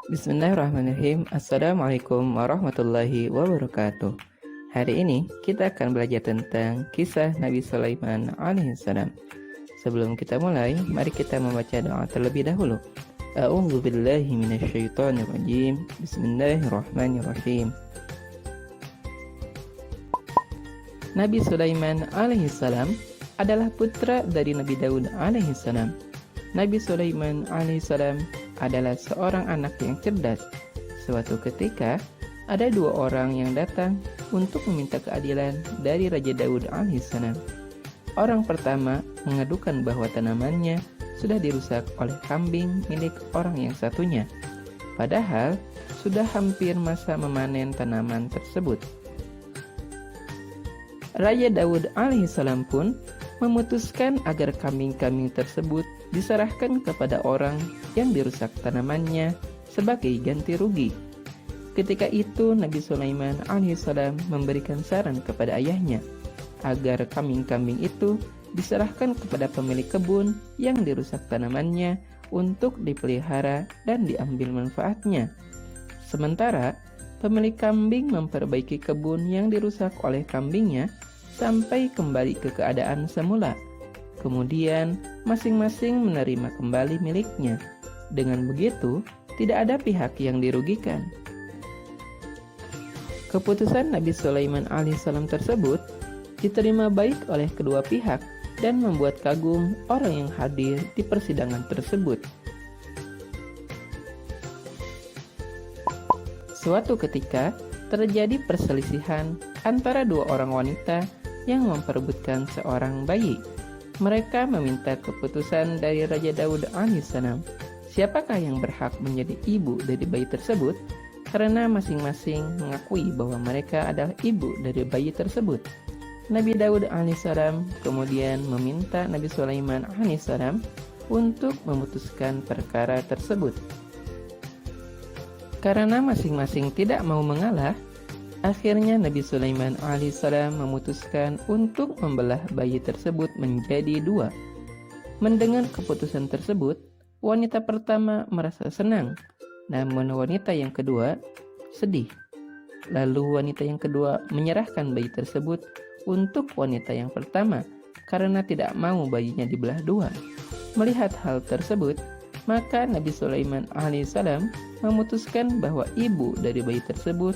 Bismillahirrahmanirrahim. Assalamualaikum warahmatullahi wabarakatuh. Hari ini kita akan belajar tentang kisah Nabi Sulaiman alaihissalam. Sebelum kita mulai, mari kita membaca doa terlebih dahulu. A'udzu billahi minasyaitonir rajim. Bismillahirrahmanirrahim. Nabi Sulaiman alaihissalam adalah putra dari Nabi Daud alaihissalam. Nabi Sulaiman alaihissalam adalah seorang anak yang cerdas. Suatu ketika, ada dua orang yang datang untuk meminta keadilan dari Raja Daud alaihissalam. Orang pertama mengadukan bahwa tanamannya sudah dirusak oleh kambing milik orang yang satunya. Padahal, sudah hampir masa memanen tanaman tersebut. Raja Daud alaihissalam pun memutuskan agar kambing-kambing tersebut diserahkan kepada orang yang dirusak tanamannya sebagai ganti rugi. Ketika itu Nabi Sulaiman alaihissalam memberikan saran kepada ayahnya agar kambing-kambing itu diserahkan kepada pemilik kebun yang dirusak tanamannya untuk dipelihara dan diambil manfaatnya. Sementara pemilik kambing memperbaiki kebun yang dirusak oleh kambingnya sampai kembali ke keadaan semula. Kemudian, masing-masing menerima kembali miliknya. Dengan begitu, tidak ada pihak yang dirugikan. Keputusan Nabi Sulaiman alaihissalam tersebut diterima baik oleh kedua pihak dan membuat kagum orang yang hadir di persidangan tersebut. Suatu ketika, terjadi perselisihan antara dua orang wanita yang memperebutkan seorang bayi. Mereka meminta keputusan dari Raja Daud alaihissalam. Siapakah yang berhak menjadi ibu dari bayi tersebut? Karena masing-masing mengakui bahwa mereka adalah ibu dari bayi tersebut. Nabi Daud alaihissalam kemudian meminta Nabi Sulaiman alaihissalam untuk memutuskan perkara tersebut. Karena masing-masing tidak mau mengalah, akhirnya Nabi Sulaiman alaihissalam memutuskan untuk membelah bayi tersebut menjadi dua. Mendengar keputusan tersebut, wanita pertama merasa senang, namun wanita yang kedua sedih. Lalu wanita yang kedua menyerahkan bayi tersebut untuk wanita yang pertama karena tidak mau bayinya dibelah dua. Melihat hal tersebut, maka Nabi Sulaiman alaihissalam memutuskan bahwa ibu dari bayi tersebut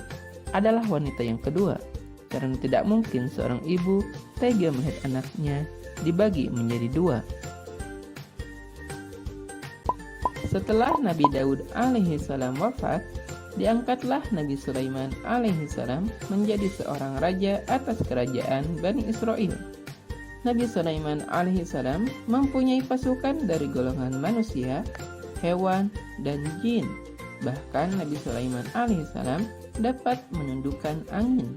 adalah wanita yang kedua, karena tidak mungkin seorang ibu tega melihat anaknya dibagi menjadi dua. Setelah Nabi Daud alaihissalam wafat, diangkatlah Nabi Sulaiman alaihissalam menjadi seorang raja atas kerajaan Bani Israel. Nabi Sulaiman alaihissalam mempunyai pasukan dari golongan manusia, hewan, dan jin. Bahkan Nabi Sulaiman alaihissalam dapat menundukkan angin.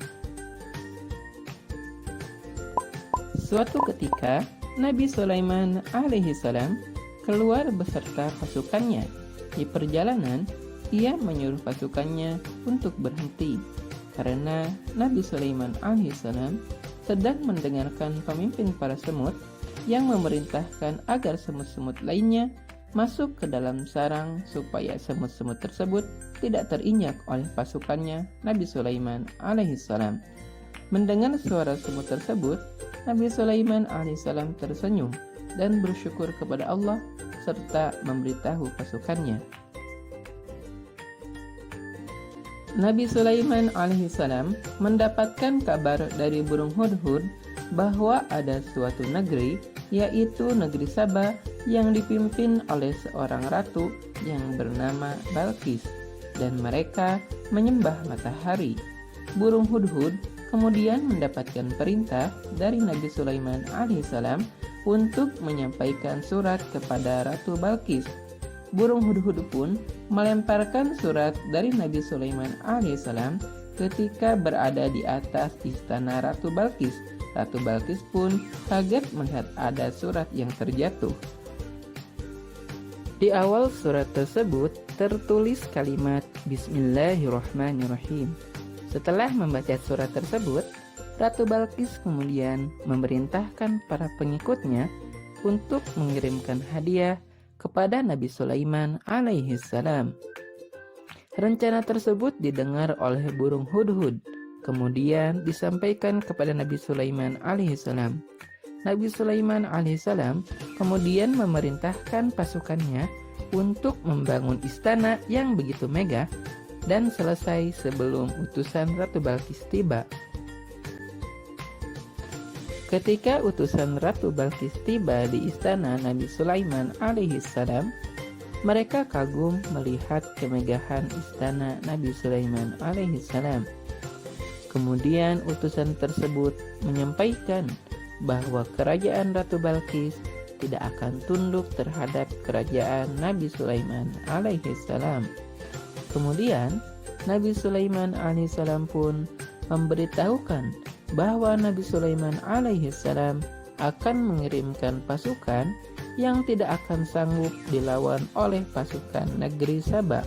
Suatu ketika, Nabi Sulaiman alaihissalam keluar beserta pasukannya. Di perjalanan, ia menyuruh pasukannya untuk berhenti karena Nabi Sulaiman alaihissalam sedang mendengarkan pemimpin para semut yang memerintahkan agar semut-semut lainnya masuk ke dalam sarang supaya semut-semut tersebut tidak terinjak oleh pasukannya Nabi Sulaiman alaihissalam. Mendengar suara semut tersebut, Nabi Sulaiman alaihissalam tersenyum dan bersyukur kepada Allah serta memberitahu pasukannya. Nabi Sulaiman alaihissalam mendapatkan kabar dari burung hudhud bahwa ada suatu negeri, yaitu negeri Saba, yang dipimpin oleh seorang ratu yang bernama Balqis, dan mereka menyembah matahari. Burung hudhud kemudian mendapatkan perintah dari Nabi Sulaiman alaihissalam untuk menyampaikan surat kepada Ratu Balqis. Burung hudhud pun melemparkan surat dari Nabi Sulaiman alaihissalam ketika berada di atas istana Ratu Balqis. Ratu Balqis pun kaget melihat ada surat yang terjatuh. Di awal surat tersebut tertulis kalimat Bismillahirrahmanirrahim. Setelah membaca surat tersebut, Ratu Balqis kemudian memerintahkan para pengikutnya untuk mengirimkan hadiah kepada Nabi Sulaiman alaihissalam. Rencana tersebut didengar oleh burung hudhud, kemudian disampaikan kepada Nabi Sulaiman alaihissalam. Nabi Sulaiman alaihissalam kemudian memerintahkan pasukannya untuk membangun istana yang begitu megah dan selesai sebelum utusan Ratu Balkis tiba. Ketika utusan Ratu Balkis tiba di istana Nabi Sulaiman alaihissalam, mereka kagum melihat kemegahan istana Nabi Sulaiman alaihissalam. Kemudian utusan tersebut menyampaikan bahwa kerajaan Ratu Balkis tidak akan tunduk terhadap kerajaan Nabi Sulaiman alaihissalam. Kemudian Nabi Sulaiman alaihissalam pun memberitahukan bahwa Nabi Sulaiman alaihissalam akan mengirimkan pasukan yang tidak akan sanggup dilawan oleh pasukan negeri Saba.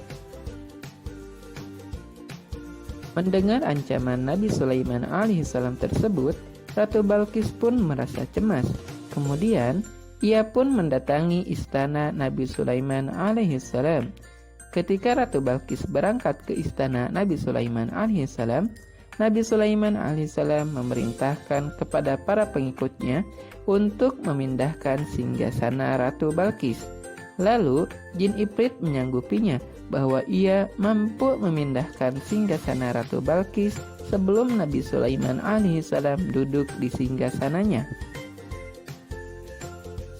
Mendengar ancaman Nabi Sulaiman alaihissalam tersebut, Ratu Balkis pun merasa cemas. Kemudian ia pun mendatangi istana Nabi Sulaiman alaihissalam. Ketika Ratu Balkis berangkat ke istana Nabi Sulaiman alaihissalam, Nabi Sulaiman alaihissalam memerintahkan kepada para pengikutnya untuk memindahkan singgasana Ratu Balkis. Lalu jin Ifrit menyanggupinya bahwa ia mampu memindahkan singgasana Ratu Balkis sebelum Nabi Sulaiman alaihissalam duduk di singgasananya.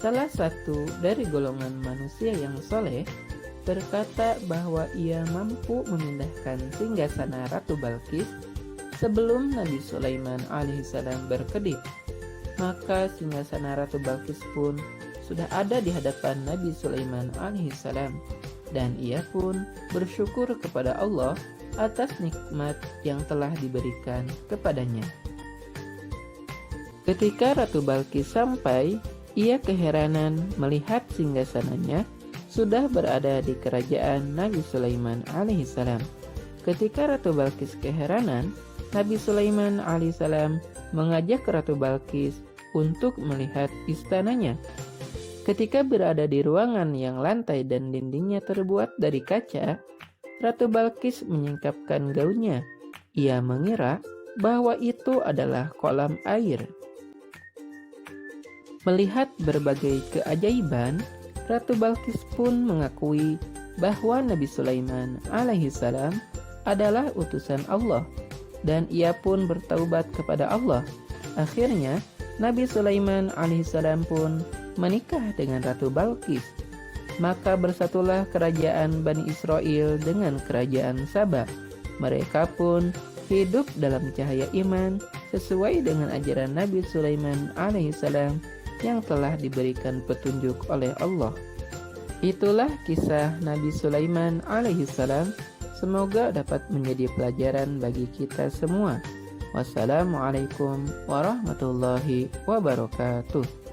Salah satu dari golongan manusia yang soleh berkata bahwa ia mampu memindahkan singgasana Ratu Balkis sebelum Nabi Sulaiman alaihissalam berkedip. Maka singgasana Ratu Balkis pun sudah ada di hadapan Nabi Sulaiman alaihissalam, dan ia pun bersyukur kepada Allah atas nikmat yang telah diberikan kepadanya. Ketika Ratu Balkis sampai, ia keheranan melihat singgasananya sudah berada di kerajaan Nabi Sulaiman alaihissalam. Ketika Ratu Balkis keheranan, Nabi Sulaiman alaihissalam mengajak Ratu Balkis untuk melihat istananya. Ketika berada di ruangan yang lantai dan dindingnya terbuat dari kaca, Ratu Balkis menyingkapkan gaunnya. Ia mengira bahwa itu adalah kolam air. Melihat berbagai keajaiban, Ratu Balkis pun mengakui bahwa Nabi Sulaiman alaihissalam adalah utusan Allah, dan ia pun bertaubat kepada Allah. Akhirnya Nabi Sulaiman alaihissalam pun menikah dengan Ratu Balkis. Maka bersatulah kerajaan Bani Israel dengan kerajaan Saba. Mereka pun hidup dalam cahaya iman sesuai dengan ajaran Nabi Sulaiman alaihissalam yang telah diberikan petunjuk oleh Allah. Itulah kisah Nabi Sulaiman alaihissalam. Semoga dapat menjadi pelajaran bagi kita semua. Wassalamualaikum warahmatullahi wabarakatuh.